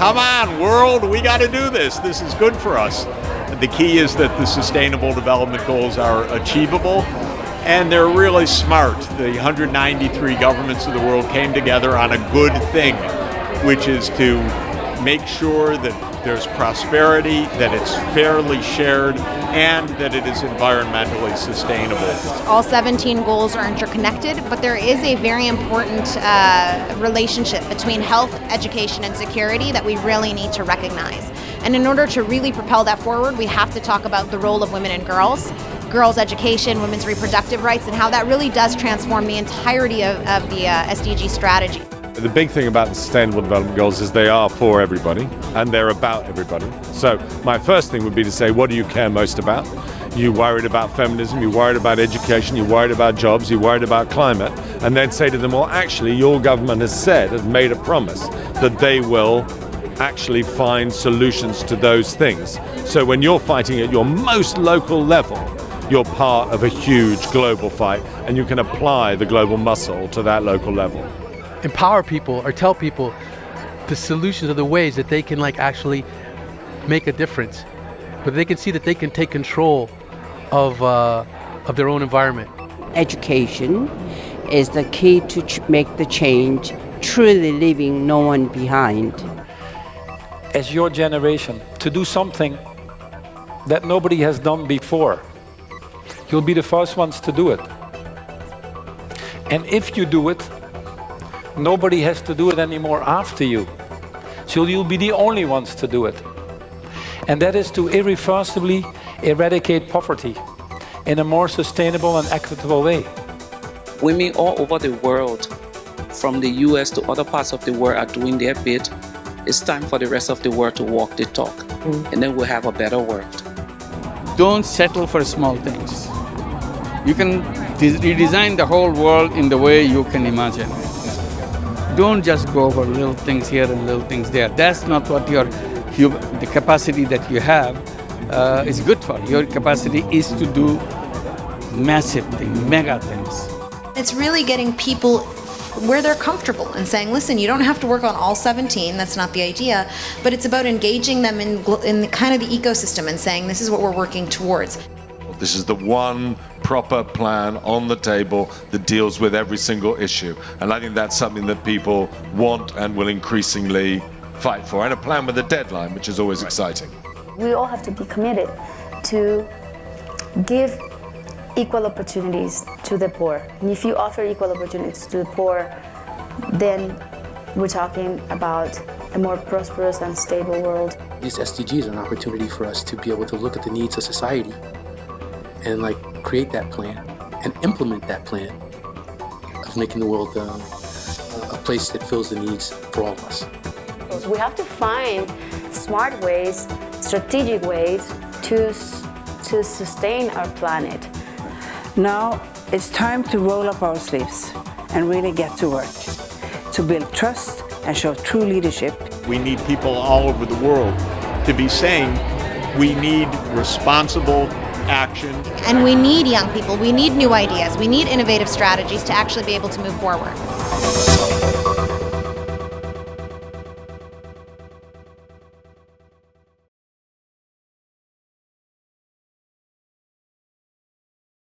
come on, world, we got to do this. This is good for us. The key is that the Sustainable Development Goals are achievable, and they're really smart. The 193 governments of the world came together on a good thing, which is to make sure that there's prosperity, that it's fairly shared, and that it is environmentally sustainable. All 17 goals are interconnected, but there is a very important relationship between health, education, and security that we really need to recognize. And in order to really propel that forward, we have to talk about the role of women and girls education, women's reproductive rights, and how that really does transform the entirety of the SDG strategy. The big thing about the Sustainable Development Goals is they are for everybody and they're about everybody. So my first thing would be to say, what do you care most about? You worried about feminism, you worried about education, you worried about jobs, you worried about climate, and then say to them, well, actually, your government has made a promise that they will actually find solutions to those things. So when you're fighting at your most local level, you're part of a huge global fight, and you can apply the global muscle to that local level. Empower people or tell people the solutions are the ways that they can actually make a difference, but they can see that they can take control of their own environment. Education is the key to make the change, truly leaving no one behind. As your generation, to do something that nobody has done before. You'll be the first ones to do it. And if you do it, nobody has to do it anymore after you. So you'll be the only ones to do it. And that is to irreversibly eradicate poverty in a more sustainable and equitable way. Women all over the world, from the US to other parts of the world, are doing their bit. It's time for the rest of the world to walk the talk. And then we'll have a better world. Don't settle for small things. You can redesign the whole world in the way you can imagine. Don't just go for little things here and little things there. That's not what the capacity that you have is good for. Your capacity is to do massive things, mega things. It's really getting people where they're comfortable and saying, listen, you don't have to work on all 17, that's not the idea, but it's about engaging them in the kind of the ecosystem and saying, this is what we're working towards. This is the one proper plan on the table that deals with every single issue. And I think that's something that people want and will increasingly fight for. And a plan with a deadline, which is always exciting. We all have to be committed to give equal opportunities to the poor. And if you offer equal opportunities to the poor, then we're talking about a more prosperous and stable world. These SDGs are an opportunity for us to be able to look at the needs of society and create that plan and implement that plan of making the world a place that fills the needs for all of us. We have to find smart ways, strategic ways to sustain our planet. Now it's time to roll up our sleeves and really get to work, to build trust and show true leadership. We need people all over the world to be saying we need responsible action. And we need young people, we need new ideas, we need innovative strategies to actually be able to move forward.